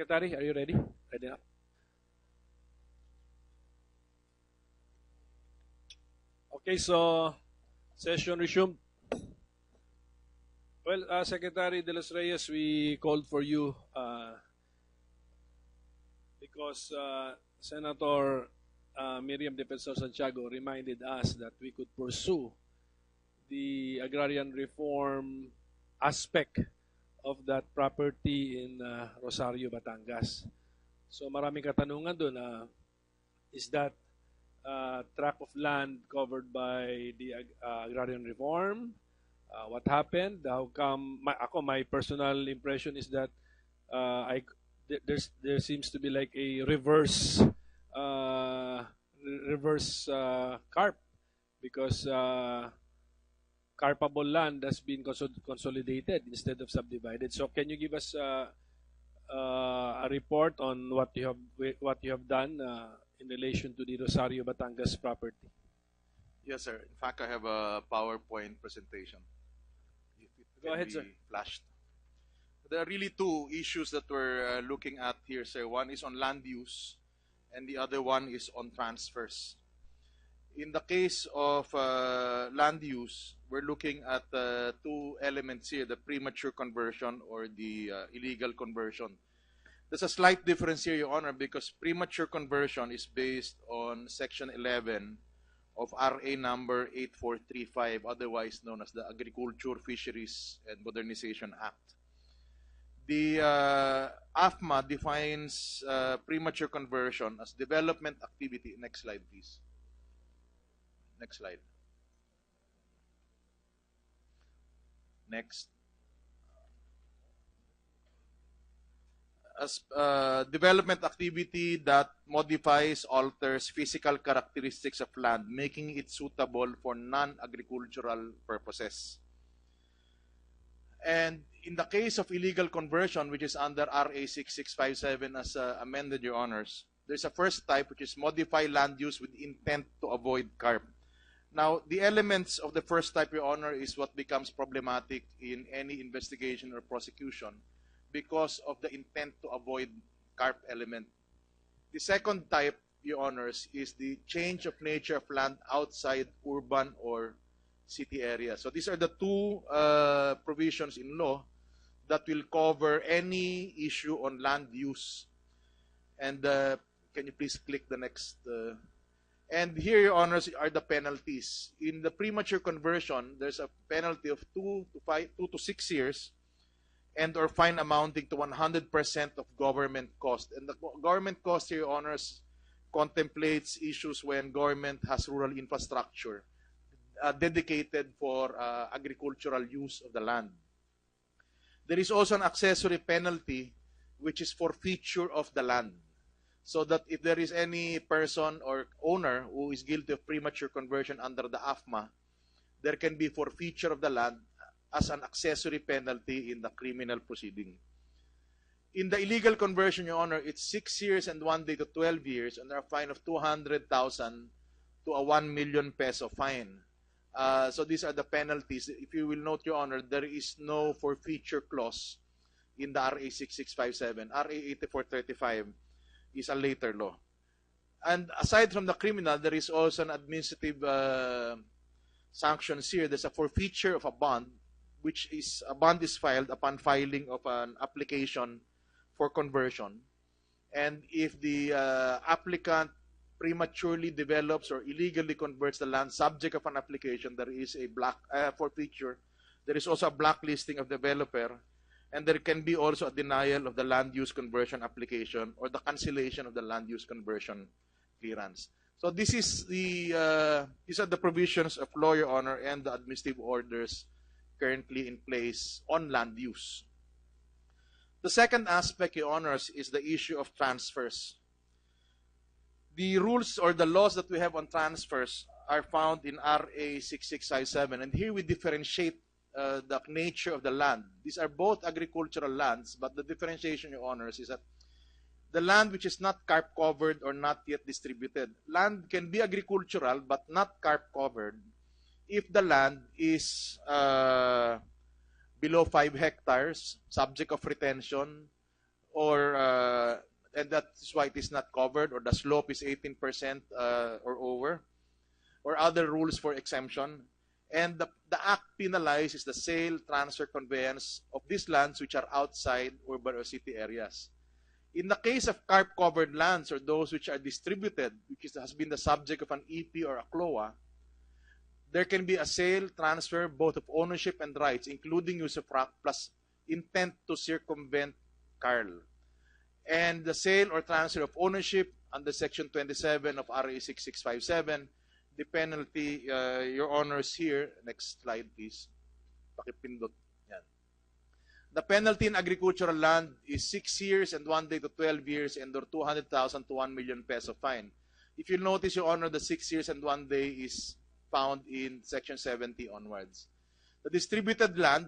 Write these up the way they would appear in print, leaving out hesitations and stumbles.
Secretary, are you ready? Ready na? Okay, so session resumed. Well, Secretary Delos Reyes, we called for you because Senator Miriam Defensor Santiago reminded us that we could pursue the agrarian reform aspect of that property in Rosario, Batangas. So maraming katanungan doon. Is that tract of land covered by the agrarian reform? What happened? How come? My personal impression is that there seems to be like a reverse CARP because carpable land has been consolidated instead of subdivided. So can you give us a report on what you have done in relation to the Rosario Batangas property? Yes, sir. In fact, I have a PowerPoint presentation. If it Go can ahead, be sir. Flashed. There are really two issues that we're looking at here, sir. One is on land use, and the other one is on transfers. In the case of land use, we're looking at two elements here, the premature conversion or the illegal conversion. There's a slight difference here, Your Honor, because premature conversion is based on Section 11 of RA number 8435, otherwise known as the Agriculture, Fisheries, and Modernization Act. The AFMA defines premature conversion as development activity. Next slide, please. Next slide. Next. As development activity that modifies, alters physical characteristics of land, making it suitable for non-agricultural purposes. And in the case of illegal conversion, which is under RA 6657 as amended, Your Honors, there's a first type, which is modify land use with intent to avoid CARP. Now, the elements of the first type, Your Honor, is what becomes problematic in any investigation or prosecution because of the intent to avoid CARP element. The second type, Your Honors, is the change of nature of land outside urban or city area. So these are the two provisions in law that will cover any issue on land use. And can you please click the next? And here, Your Honors, are the penalties. In the premature conversion, there's a penalty of 2 to 6 years, and or fine amounting to 100% of government cost. And the government cost here, Your Honors, contemplates issues when government has rural infrastructure dedicated for agricultural use of the land. There is also an accessory penalty, which is forfeiture of the land. So that if there is any person or owner who is guilty of premature conversion under the AFMA, there can be forfeiture of the land as an accessory penalty in the criminal proceeding. In the illegal conversion, Your Honor, it's 6 years and 1 day to 12 years, and a fine of 200,000 to a 1 million peso fine. So these are the penalties. If you will note, Your Honor, there is no forfeiture clause in the RA 6657. RA 8435 is a later law. And aside from the criminal, there is also an administrative sanctions here. There's a forfeiture of a bond, which is a bond is filed upon filing of an application for conversion. And if the applicant prematurely develops or illegally converts the land subject of an application, there is a forfeiture. There is also a blacklisting of developer, and there can be also a denial of the land use conversion application or the cancellation of the land use conversion clearance. So this is the these are the provisions of law, Your Honor, and the administrative orders currently in place on land use. The second aspect, Your Honors, is the issue of transfers. The rules or the laws that we have on transfers are found in RA 6657, and here we differentiate the nature of the land. These are both agricultural lands, but the differentiation, Your Honors, is that the land which is not CARP covered or not yet distributed. Land can be agricultural but not CARP covered if the land is below 5 hectares, subject of retention, or and that's why it is not covered, or the slope is 18% or over, or other rules for exemption. And the act penalizes the sale, transfer, conveyance of these lands which are outside urban or city areas. In the case of CARP-covered lands, or those which are distributed, which has been the subject of an EP or a CLOA, there can be a sale, transfer, both of ownership and rights, including use of rock, plus intent to circumvent CARL. And the sale or transfer of ownership under Section 27 of RA 6657, the penalty, Your Honors, here, next slide please, pakipindot. Yan. The penalty in agricultural land is 6 years and 1 day to 12 years and or 200,000 to 1 million peso fine. If you notice, Your Honor, the 6 years and 1 day is found in Section 70 onwards. The distributed land,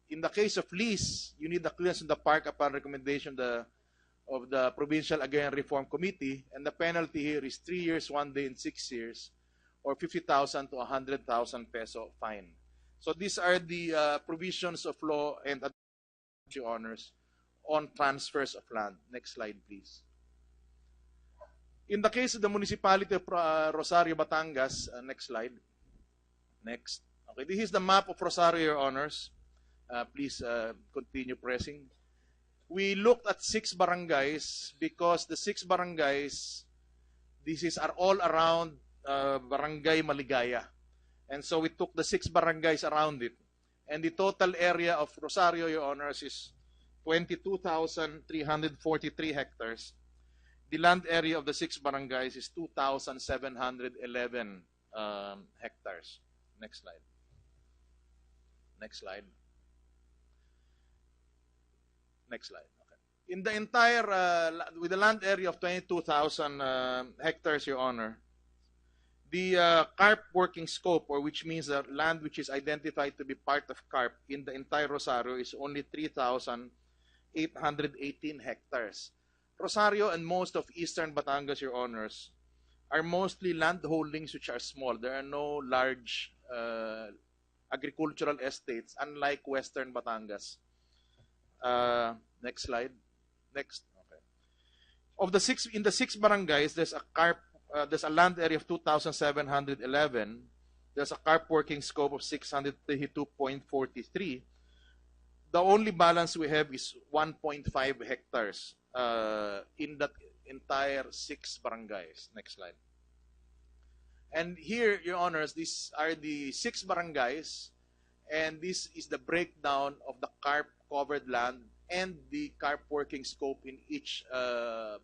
in the case of lease, you need the clearance of the park upon recommendation of the Provincial Agrarian Reform Committee, and the penalty here is 3 years, 1 day, and 6 years, or 50,000 to 100,000 peso fine. So these are the provisions of law and Your Honors on transfers of land. Next slide, please. In the case of the municipality of Rosario, Batangas, next slide. Next. Okay, this is the map of Rosario, Your Honors. Please continue pressing. We looked at 6 barangays because the 6 barangays, are all around Barangay Maligaya. And so we took the 6 barangays around it. And the total area of Rosario, Your Honors, is 22,343 hectares. The land area of the 6 barangays is 2,711 hectares. Next slide. Next slide. Next slide. Okay. In the entire, with the land area of 22,000 hectares, Your Honor, the CARP working scope, or which means the land which is identified to be part of CARP in the entire Rosario, is only 3,818 hectares. Rosario and most of eastern Batangas, Your Honors, are mostly land holdings which are small. There are no large agricultural estates, unlike western Batangas. Next slide. Next. Okay. Of the 6, in the 6 barangays, there's a CARP. There's a land area of 2,711. There's a CARP working scope of 632.43. The only balance we have is 1.5 hectares in that entire 6 barangays. Next slide. And here, Your Honors, these are the 6 barangays, and this is the breakdown of the CARP covered land and the CARP working scope in each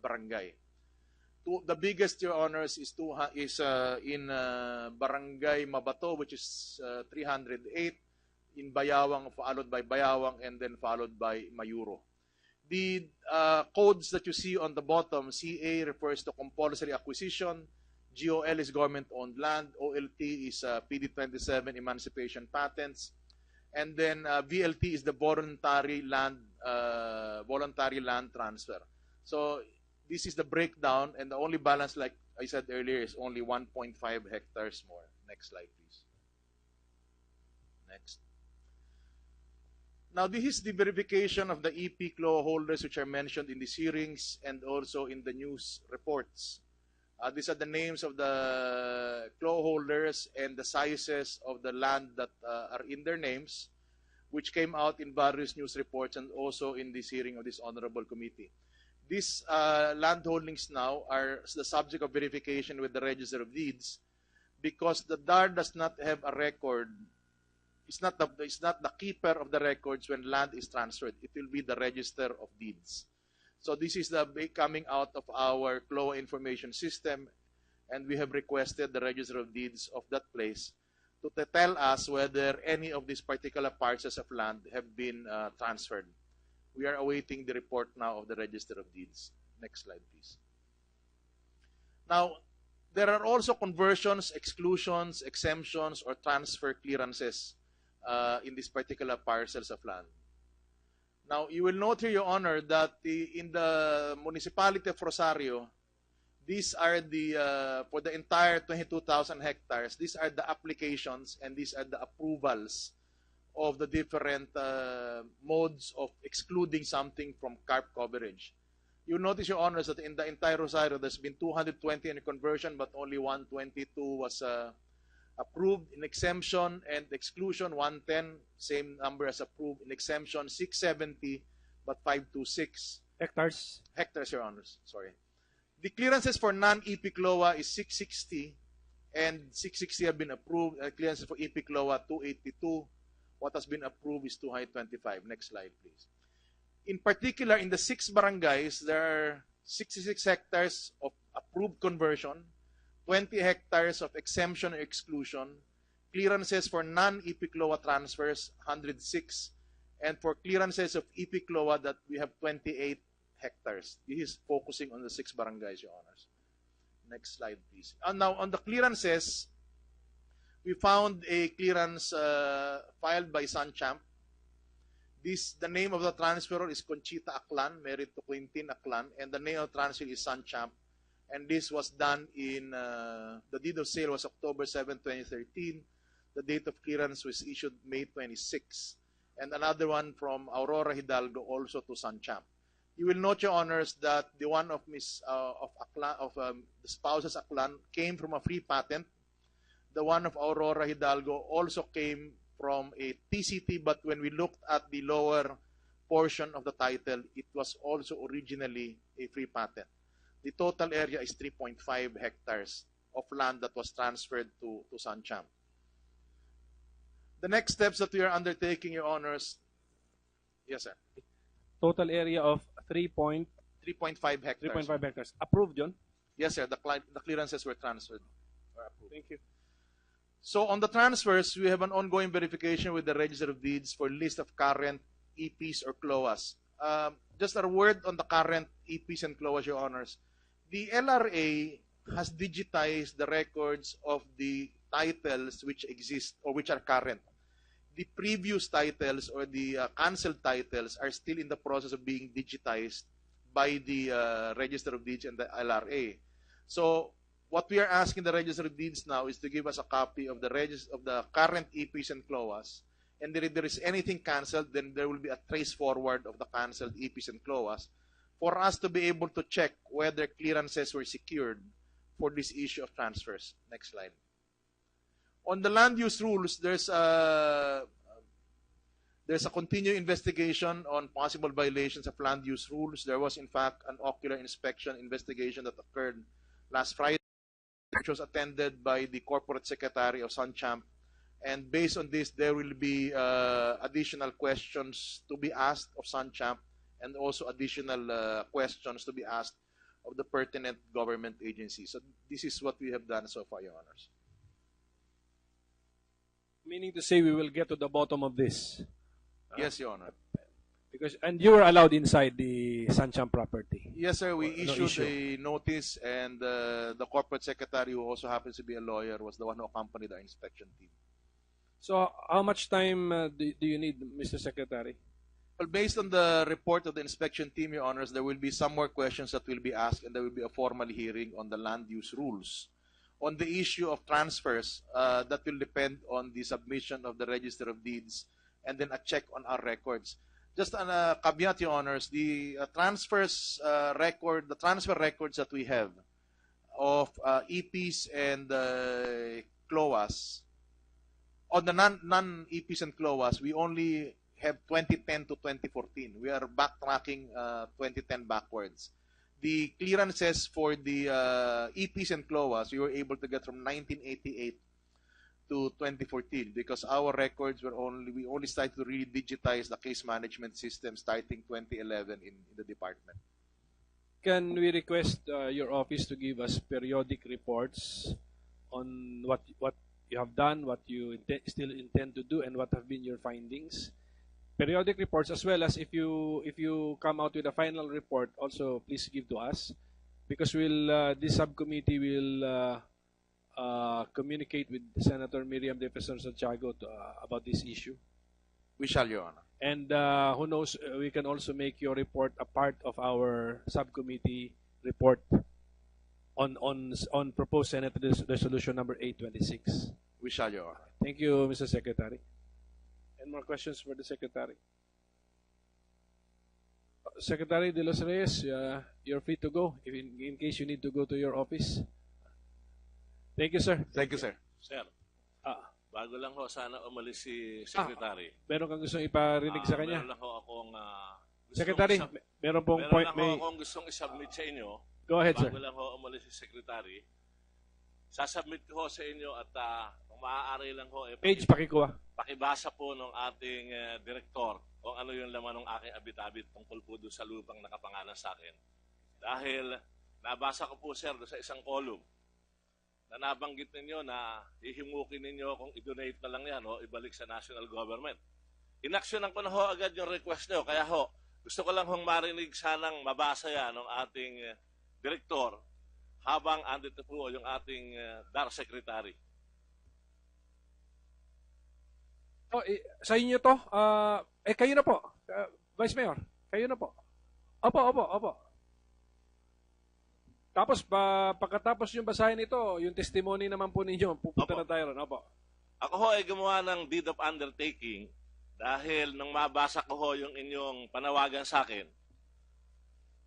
barangay. The biggest, Your Honors, is in Barangay Mabato, which is 308, in Bayawang, followed by Bayawang, and then followed by Mayuro. The codes that you see on the bottom, CA refers to compulsory acquisition, GOL is government-owned land, OLT is PD27 emancipation patents, and then VLT is the voluntary land transfer. So this is the breakdown, and the only balance, like I said earlier, is only 1.5 hectares more. Next slide, please. Next. Now, this is the verification of the EP CLO holders which are mentioned in these hearings and also in the news reports. These are the names of the CLO holders and the sizes of the land that are in their names, which came out in various news reports and also in this hearing of this honorable committee. These land holdings now are the subject of verification with the Register of Deeds because the DAR does not have a record. It's not the keeper of the records when land is transferred. It will be the Register of Deeds. So this is the coming out of our CLOA information system, and we have requested the Register of Deeds of that place to tell us whether any of these particular parcels of land have been transferred. We are awaiting the report now of the Register of Deeds. Next slide, please. Now, there are also conversions, exclusions, exemptions, or transfer clearances in these particular parcels of land. Now, you will note here, Your Honor, that in the municipality of Rosario, these are for the entire 22,000 hectares, these are the applications and these are the approvals of the different modes of excluding something from CARP coverage. You notice, Your Honors, that in the entire Rosario, there's been 220 in conversion, but only 122 was approved in exemption, and exclusion 110, same number as approved in exemption, 670, but 526 Hectares. hectares, Your Honors. Sorry. The clearances for non-EPIC LOA is 660, and 660 have been approved. Clearances for EPIC LOA 282. What has been approved is 225. Next slide, please. In particular, in the 6 barangays, there are 66 hectares of approved conversion, 20 hectares of exemption or exclusion, clearances for non-EPIC LOA transfers, 106, and for clearances of EPIC LOA that we have 28 hectares. This is focusing on the 6 barangays, Your Honors. Next slide, please. And now, on the clearances, we found a clearance filed by Sanchamp. The name of the transferor is Conchita Aklan, married to Quintin Aklan, and the name of the transfer is Sanchamp. And this was done in, the deed of sale was October 7, 2013. The date of clearance was issued May 26. And another one from Aurora Hidalgo, also to Sanchamp. You will note, Your Honors, that the one of the spouses Aklan came from a free patent. The one of Aurora Hidalgo also came from a TCT, but when we looked at the lower portion of the title, it was also originally a free patent. The total area is 3.5 hectares of land that was transferred to Sanchamp. The next steps that we are undertaking, Your Honors, yes, sir. Total area of 3.5 hectares. hectares. Approved yun? Yes, sir. The clearances were transferred. Thank you. So on the transfers, we have an ongoing verification with the Register of Deeds for list of current EPs or CLOAs. Just a word on the current EPs and CLOAs, Your Honors. The LRA has digitized the records of the titles which exist or which are current. The previous titles or the canceled titles are still in the process of being digitized by the Register of Deeds and the LRA. So what we are asking the Register of Deeds now is to give us a copy of the current EPs and CLOAs. And if there is anything canceled, then there will be a trace forward of the canceled EPs and CLOAs for us to be able to check whether clearances were secured for this issue of transfers. Next slide. On the land use rules, there's a continuing investigation on possible violations of land use rules. There was, in fact, an ocular inspection investigation that occurred last Friday, which was attended by the Corporate Secretary of Sanchamp. And based on this, there will be additional questions to be asked of Sanchamp and also additional questions to be asked of the pertinent government agencies. So this is what we have done so far, Your Honors. Meaning to say we will get to the bottom of this. Yes, Your Honor. And you were allowed inside the Sanchamp property. Yes, sir. We issued a notice, and the corporate secretary, who also happens to be a lawyer, was the one who accompanied our inspection team. So how much time do you need, Mr. Secretary? Well, based on the report of the inspection team, Your Honors, there will be some more questions that will be asked, and there will be a formal hearing on the land use rules. On the issue of transfers, that will depend on the submission of the Register of Deeds and then a check on our records. Just a caveat, Your Honors, the transfer records that we have of EPs and CLOAs, on the non-EPs and CLOAs, we only have 2010 to 2014. We are backtracking 2010 backwards. The clearances for the EPs and CLOAs, we were able to get from 1988 to 2014 because our records we only started to really digitize the case management system starting 2011 in the department. Can we request your office to give us periodic reports on what you have done, what you still intend to do, and what have been your findings? Periodic reports, as well as if you come out with a final report, also please give to us, because this subcommittee will communicate with Senator Miriam De Pesor Santiago about this issue. We shall, Your Honor. And who knows, we can also make your report a part of our subcommittee report on proposed Senate Resolution number 826. We shall, Your Honor. Thank you, Mr. Secretary. And more questions for the Secretary. Secretary Delos Reyes, you're free to go in case you need to go to your office. Thank you, sir. Thank you, sir. Sir, Ah, bago lang ho sana umalis si Secretary. meron kang gustong iparinig sa kanya? Meron lang ho akong Secretary, meron pong point. lang ho akong gustong isubmit sa inyo. Go ahead, sir. Bago lang ho umalis si Secretary. Sasubmit ko ho sa inyo at kung maaari lang ho, Page pakikuha. pakibasa po ng ating direktor kung ano yung laman ng aking abit-abit tungkol po doon sa lupang nakapangalan sa akin. Dahil nabasa ko po, sir, doon sa isang column na nabanggit ninyo na hihimukin ninyo kung i-donate na lang yan o ibalik sa national government. Inaksyonan ko na ho agad yung request nyo. Kaya ho, gusto ko lang hong marinig sanang mabasa yan ng ating direktor habang andito po yung ating DAR Secretary. Oh, sa inyo to, kayo na po, Vice Mayor, kayo na po. Opo. Tapos, pagkatapos yung basahin ito, yung testimony naman po ninyo, pupunta Opo. na tayo ron. Opo. Ako ho ay gumawa ng deed of undertaking dahil nang mabasa ko ho yung inyong panawagan sa akin.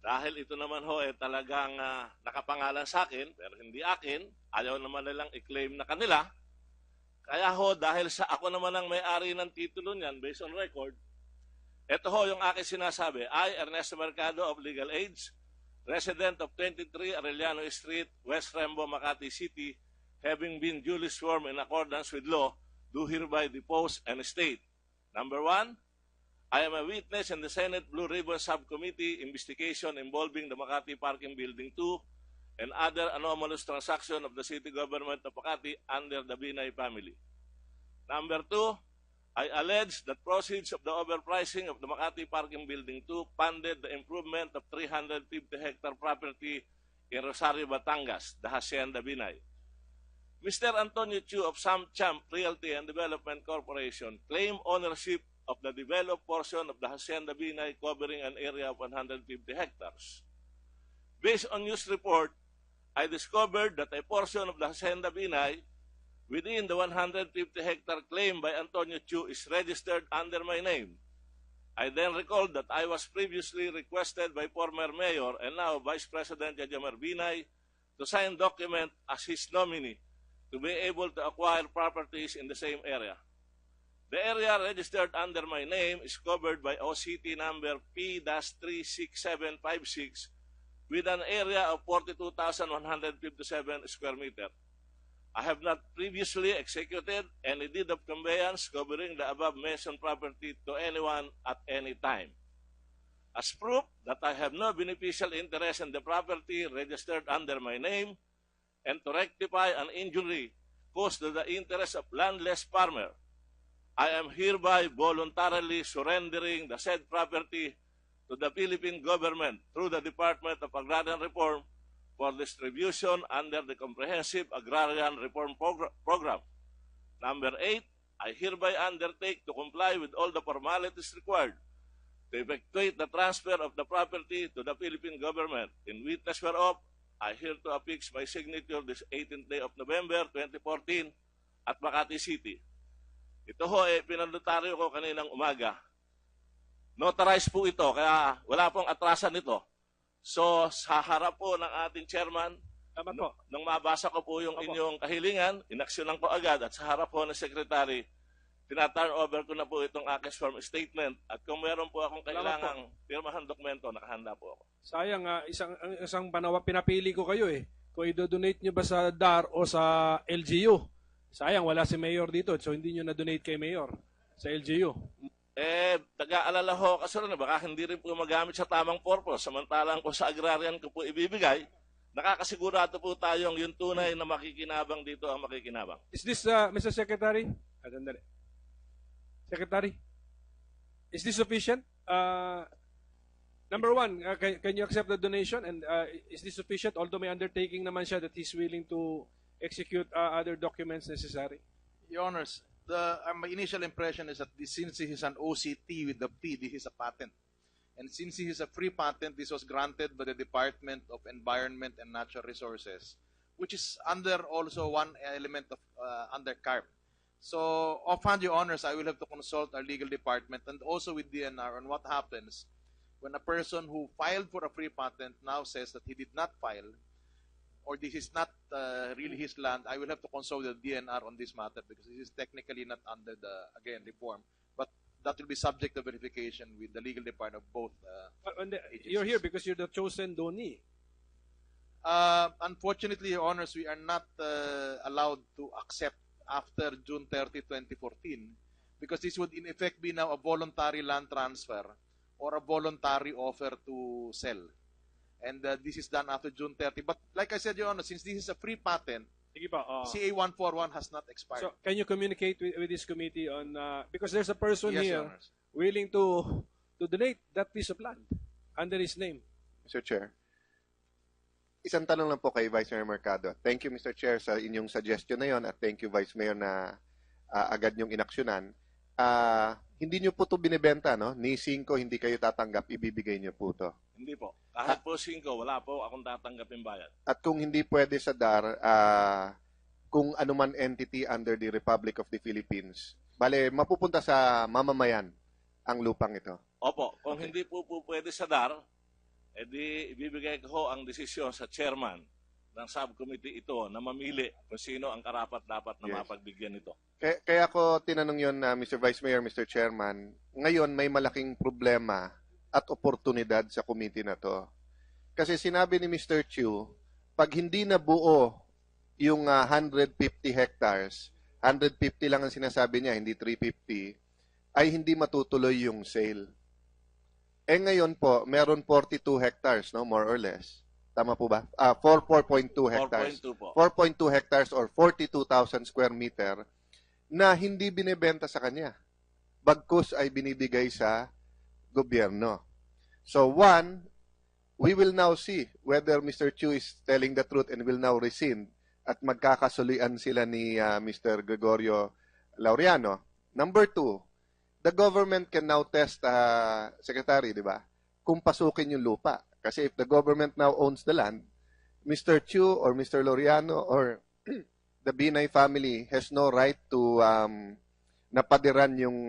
Dahil ito naman ho ay talagang nakapangalan sa akin, pero hindi akin, ayaw naman nilang i-claim na kanila. Kaya ho, dahil sa ako naman ang may-ari ng titulo niyan, based on record, ito ho yung aking sinasabi. I, Ernesto Mercado of Legal Age, resident of 23 Arellano Street, West Rembo, Makati City, having been duly sworn in accordance with law, do hereby depose and state. Number 1, I am a witness in the Senate Blue Ribbon Subcommittee investigation involving the Makati Parking Building 2 and other anomalous transaction of the city government of Makati under the Binay family. Number 2, I allege that proceeds of the overpricing of the Makati Parking Building 2 funded the improvement of 350-hectare property in Rosario, Batangas, the Hacienda Binay. Mr. Antonio Chu of Samchamp Realty and Development Corporation claimed ownership of the developed portion of the Hacienda Binay covering an area of 150 hectares. Based on news report, I discovered that a portion of the Hacienda Binay within the 150-hectare claim by Antonio Chu is registered under my name. I then recalled that I was previously requested by former Mayor and now Vice President Jajamar Binay to sign document as his nominee to be able to acquire properties in the same area. The area registered under my name is covered by OCT number P-36756 with an area of 42,157 square meter. I have not previously executed any deed of conveyance covering the above-mentioned property to anyone at any time. As proof that I have no beneficial interest in the property registered under my name, and to rectify an injury caused to the interest of landless farmer, I am hereby voluntarily surrendering the said property to the Philippine government through the Department of Agrarian Reform for distribution under the Comprehensive Agrarian Reform Program. Number 8, I hereby undertake to comply with all the formalities required to effectuate the transfer of the property to the Philippine government, in witness whereof I hereby affix my signature this 18th day of November 2014 at Makati City. Ito ho pinanotaryo ko kaninang umaga. Notarized po ito, kaya wala pong atrasan ito. So, sa harap po ng ating chairman, nang mabasa ko po yung inyong kahilingan, inaksyonan ko agad at sa harap po ng secretary, tina-turn over ko na po itong aking form statement at kung meron po akong kailangang pirmahan dokumento, nakahanda po ako. Sayang, isang panawa, pinapili ko kayo eh. Kung i-donate nyo ba sa DAR o sa LGU. Sayang, wala si Mayor dito, so hindi nyo na-donate kay Mayor sa LGU. Taga-alala ho kasi rin, baka hindi rin po magamit sa tamang purpose. Samantalang kung sa agrarian ko po ibibigay, nakakasigurado po tayong yung tunay na makikinabang dito ang makikinabang. Is this, Mr. Secretary? Secretary, is this sufficient? Number 1, can you accept the donation? And is this sufficient? Although may undertaking naman siya that he's willing to execute other documents necessary. Your Honors, my initial impression is that since he is an OCT with the P, this is a patent. And since he is a free patent, this was granted by the Department of Environment and Natural Resources, which is under also one element of under CARP. So, offhand, Your Honors, I will have to consult our legal department and also with DNR on what happens when a person who filed for a free patent now says that he did not file or this is not really his land. I will have to consult the DNR on this matter because this is technically not under the, again, reform. But that will be subject to verification with the legal department of both agencies. You're here because you're the chosen donee. Unfortunately, Your Honors, we are not allowed to accept after June 30, 2014 because this would in effect be now a voluntary land transfer or a voluntary offer to sell. And this is done after June 30. But like I said, Your Honor, since this is a free patent, Sige pa, CA 141 has not expired. So, can you communicate with this committee on, because there's a person Yes, Your here Honors. willing to donate that piece of land under his name. Mr. Chair. Isang tanong lang po kay Vice Mayor Mercado. Thank you, Mr. Chair, sa inyong suggestion na yon at thank you, Vice Mayor, na agad niyong inaksyonan. Hindi niyo po ito binibenta, no? Ni 5, hindi kayo tatanggap, ibibigay niyo po ito. Hindi po. Kahit po 5, wala po akong tatanggapin bayad. At kung hindi pwede sa DAR, kung anuman entity under the Republic of the Philippines, bale, mapupunta sa mamamayan ang lupang ito. Opo, kung hindi po pwede sa DAR, edi ibibigay ko ang desisyon sa chairman ng subcommittee ito na mamili kung sino ang karapat-dapat na Yes. mapagbigyan ito. Kaya ko tinanong yon, Mr. Vice Mayor, Mr. Chairman, ngayon may malaking problema at oportunidad sa committee na to. Kasi sinabi ni Mr. Chu, pag hindi na buo yung 150 hectares, 150 lang ang sinasabi niya, hindi 350, ay hindi matutuloy yung sale. Ngayon po, meron 42 hectares, no, more or less. Tama po ba? 4.2 hectares. 4.2 po. 4.2 hectares or 42,000 square meter na hindi binebenta sa kanya. Bagkus ay binibigay sa gobyerno. So one, we will now see whether Mr. Chu is telling the truth and will now rescind at magkakasulian sila ni Mr. Gregorio Laureano. Number 2, the government can now test, Secretary, di ba? Kung pasukin yung lupa. Kasi if the government now owns the land, Mr. Chu or Mr. Laureano or the Binay family has no right to napadiran yung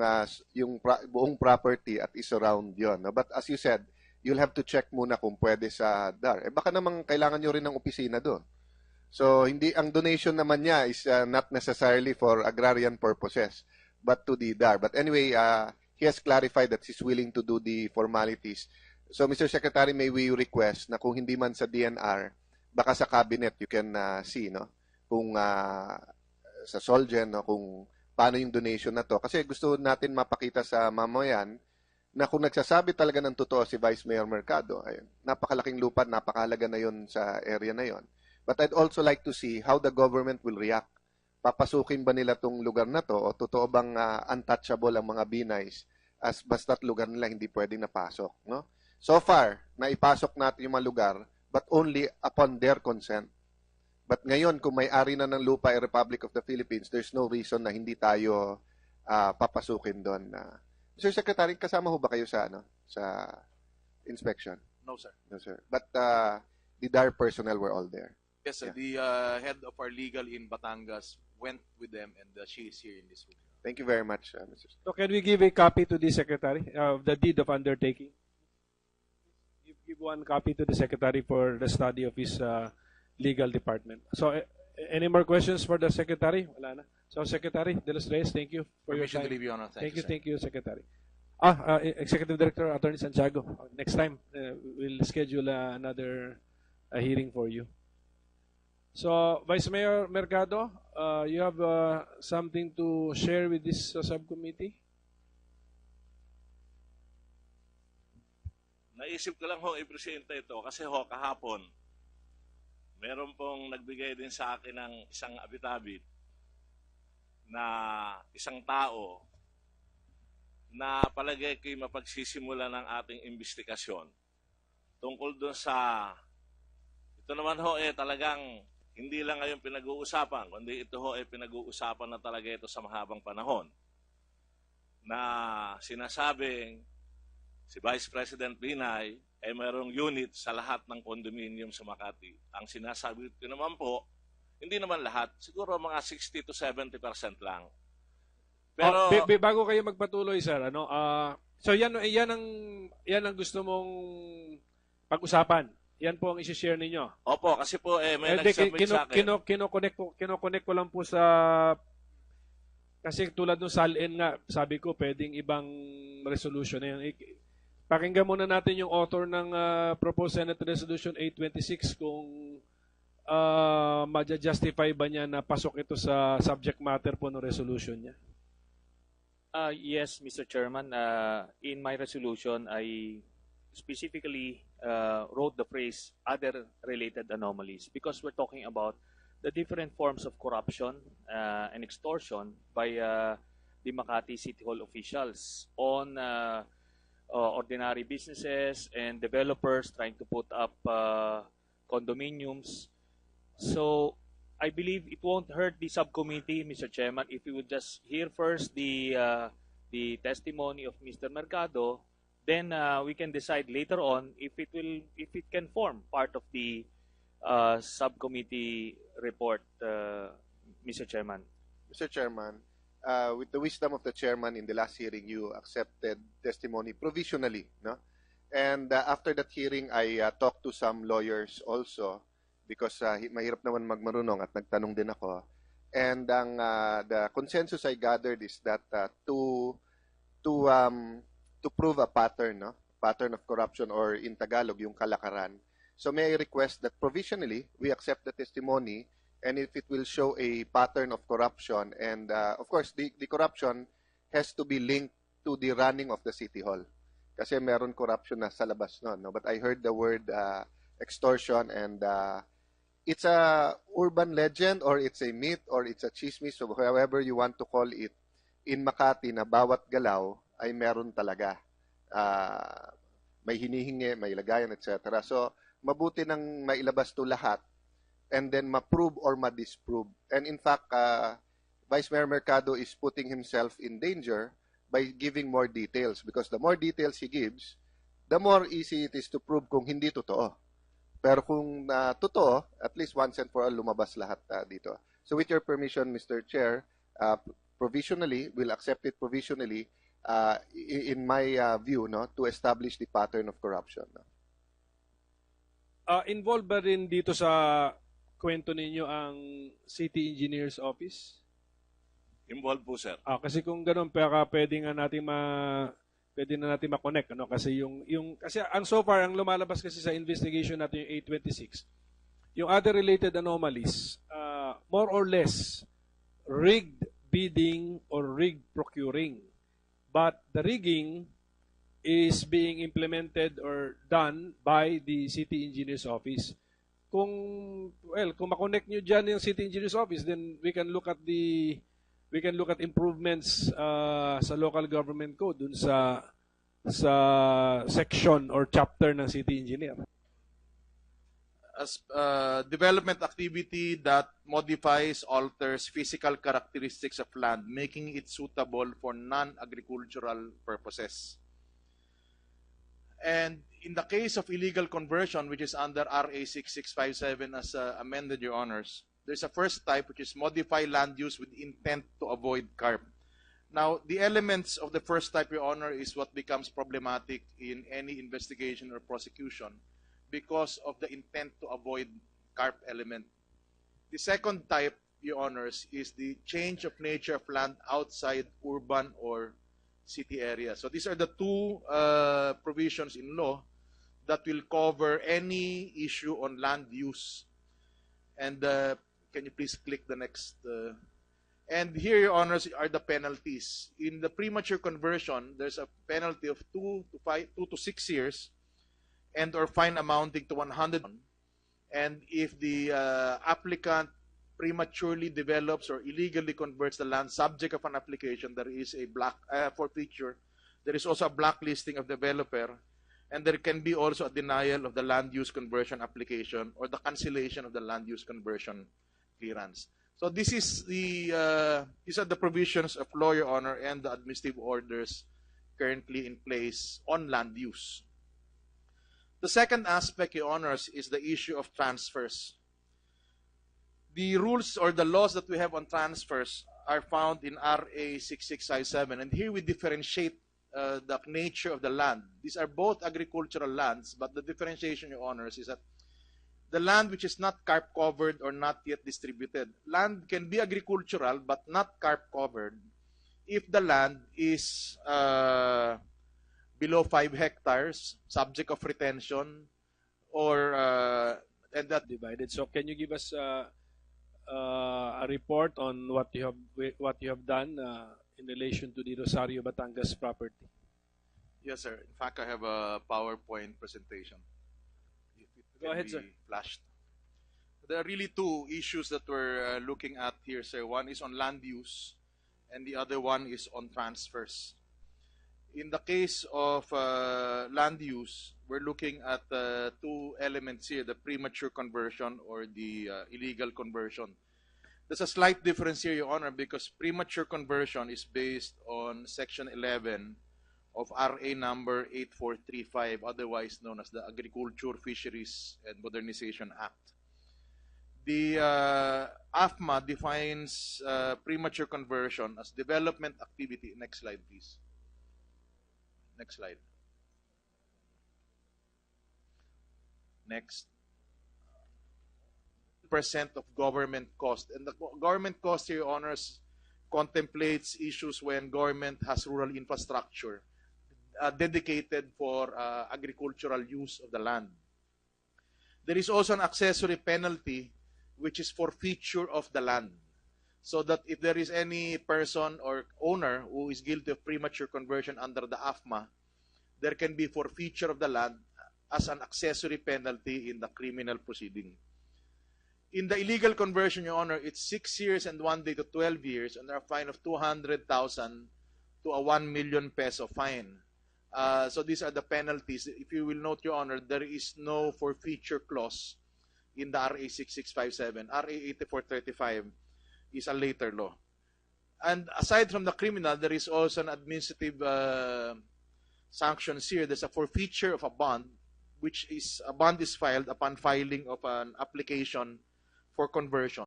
buong property at isurround yon. No? But as you said, you'll have to check muna kung pwede sa DAR. Baka namang kailangan nyo rin ng opisina doon. So, hindi ang donation naman niya is not necessarily for agrarian purposes, but to the DAR. But anyway, he has clarified that he's willing to do the formalities. So, Mr. Secretary, may we request na kung hindi man sa DNR, baka sa cabinet you can see, no? Kung sa Solgen, no? Kung paano yung donation na to. Kasi gusto natin mapakita sa mamayan na kung nagsasabi talaga ng totoo si Vice Mayor Mercado, ayun, napakalaking lupa, napakahalaga na yon sa area na yon. But I'd also like to see how the government will react. Papasukin ba nila tong lugar na to o totoo bang untouchable ang mga Binays as basta't lugar nila hindi pwedeng napasok, no? So far, naipasok natin yung mga lugar but only upon their consent. But ngayon, kung may-ari na ng lupa ay Republic of the Philippines, there's no reason na hindi tayo papasukin doon. Mr. Secretary, kasama ho ba kayo sa inspection? No, sir. No, sir. But the DAR personnel were all there. Yes, sir. Yeah. The head of our legal in Batangas went with them and she is here in this room. Thank you very much, Mr. So, can we give a copy to the Secretary of the deed of undertaking? Give one copy to the Secretary for the study of his legal department. So, any more questions for the Secretary? Wala na. So, Secretary Delos Reyes, thank you for your Permission to time. leave, Your Honor. Thank you, sir. Secretary. Executive Director, Attorney Santiago. Next time, we'll schedule another hearing for you. So, Vice Mayor Mercado, you have something to share with this subcommittee? Naisip ko lang ho i-presenta ito kasi ho kahapon meron pong nagbigay din sa akin ng isang affidavit na isang tao na palagay ko'y mapagsisimula ng ating investigasyon tungkol doon sa ito naman ho talagang hindi lang ngayon pinag-uusapan kundi ito ho pinag-uusapan na talaga ito sa mahabang panahon na sinasabing si Vice President Binay ay mayroong unit sa lahat ng condominium sa Makati. Ang sinasabi ko naman po, hindi naman lahat, siguro mga 60 to 70% lang. Pero Bago kayo magpatuloy, sir, so yan ang gusto mong pag-usapan. Yan po ang i-share ninyo. opo, kasi po may Hindi, nag-submit sa akin. kinoconnect ko lang po sa, kasi tulad ng SALN nga, sabi ko, pwedeng ibang resolution na yan. Pakinggan muna natin yung author ng Proposed Senate Resolution 826 kung ma-justify ba niya na pasok ito sa subject matter po ng resolution niya. Yes, Mr. Chairman. In my resolution, I specifically wrote the phrase other related anomalies because we're talking about the different forms of corruption and extortion by the Makati City Hall officials on ordinary businesses and developers trying to put up condominiums. So I believe it won't hurt the subcommittee, Mr. Chairman, if we would just hear first the testimony of Mr. Mercado, then we can decide later on if it can form part of the subcommittee report, Mr. Chairman. Mr. Chairman, with the wisdom of the chairman, in the last hearing, you accepted testimony provisionally, no? And after that hearing, I talked to some lawyers also because mahirap naman magmarunong at nagtanong din ako. And the consensus I gathered is that to prove a pattern, no? Pattern of corruption, or in Tagalog, yung kalakaran. So may I request that provisionally we accept the testimony, and if it will show a pattern of corruption, and of course the corruption has to be linked to the running of the City Hall. Kasi meron corruption na sa labas nun, no? But I heard the word extortion, and it's a urban legend, or it's a myth, or it's a chismis, so however you want to call it, in Makati na bawat galaw ay meron talaga. May hinihingi, may lagayan, etc. So, mabuti nang mailabas to lahat and then ma-prove or ma-disprove. And in fact, Vice Mayor Mercado is putting himself in danger by giving more details, because the more details he gives, the more easy it is to prove kung hindi totoo. Pero kung totoo, at least once and for all, lumabas lahat dito. So with your permission, Mr. Chair, provisionally, we'll accept it provisionally, in my view, no, to establish the pattern of corruption. No? Involved ba rin dito sa kwento ninyo ang City Engineer's Office? Involved po, sir. Kasi kung ganoon, pwede na natin ma-connect, ano? Kasi kasi ang so far ang lumalabas kasi sa investigation natin yung 826, yung other related anomalies, more or less rigged bidding or rigged procuring. But the rigging is being implemented or done by the City Engineer's Office. Kung ma-connect nyo dyan yung City Engineer's Office, then we can look at improvements sa local government code dun sa section or chapter ng City Engineer. As development activity that modifies, alters physical characteristics of land, making it suitable for non-agricultural purposes. And in the case of illegal conversion, which is under RA 6657 as amended, Your Honors, there's a first type, which is modify land use with intent to avoid CARP. Now, the elements of the first type, Your Honor, is what becomes problematic in any investigation or prosecution because of the intent to avoid CARP element. The second type, Your Honors, is the change of nature of land outside urban or city area. So these are the two provisions in law that will cover any issue on land use. And can you please click the next? And here, Your Honors, are the penalties. In the premature conversion, there's a penalty of 2 to 6 years, and or fine amounting to 100. And if the applicant prematurely develops or illegally converts the land subject of an application, there is a forfeiture. There is also a blacklisting of developer, and there can be also a denial of the land use conversion application or the cancellation of the land use conversion clearance. So this is these are the provisions of law, Your Honor, and the administrative orders currently in place on land use. The second aspect, Your Honors, is the issue of transfers. The rules or the laws that we have on transfers are found in RA 6657. And here we differentiate the nature of the land. These are both agricultural lands, but the differentiation, Your Honors, is that the land which is not CARP covered or not yet distributed. Land can be agricultural but not CARP covered if the land is below 5 hectares, subject of retention, or and that Divided. So can you give us a report on what you have done in relation to the Rosario Batangas property? Yes, sir. In fact, I have a PowerPoint presentation. If it Go can ahead, be sir. Flashed. There are really two issues that we're looking at here, sir. One is on land use, and the other one is on transfers. In the case of land use, we're looking at two elements here, the premature conversion or the illegal conversion. There's a slight difference here, Your Honor, because premature conversion is based on Section 11 of RA number 8435, otherwise known as the Agriculture, Fisheries, and Modernization Act. The AFMA defines premature conversion as development activity. Next slide, please. Next slide. Next. Percent of government cost. And the government cost here, Your Honors, contemplates issues when government has rural infrastructure dedicated for agricultural use of the land. There is also an accessory penalty, which is forfeiture of the land. So that if there is any person or owner who is guilty of premature conversion under the AFMA, there can be forfeiture of the land as an accessory penalty in the criminal proceeding. In the illegal conversion, Your Honor, it's 6 years and 1 day to 12 years, and a fine of 200,000 to a 1 million peso fine. So these are the penalties. If you will note, Your Honor, there is no forfeiture clause in the RA 6657. RA 8435 is a later law. And aside from the criminal, there is also an administrative sanctions here. There's a forfeiture of a bond, which is a bond is filed upon filing of an application for conversion.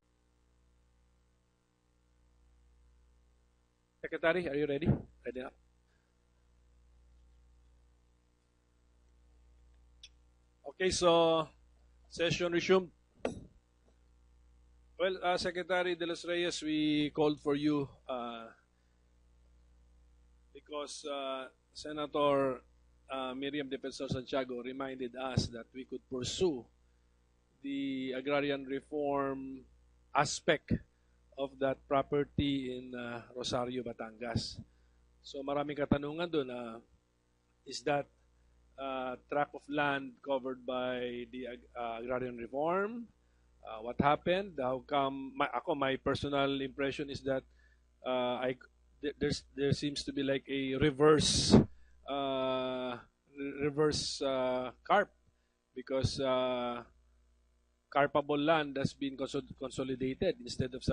Secretary, are you ready? Ready now? Okay, so session resumed. Well, Secretary De Los Reyes, we called for you because Senator Miriam Defensor Santiago reminded us that we could pursue the agrarian reform aspect of that property in Rosario, Batangas. So maraming katanungan doon. Is that tract of land covered by the agrarian reform? What happened? How come? My personal impression is that there seems to be like a reverse CARP because CARPable land has been consolidated instead of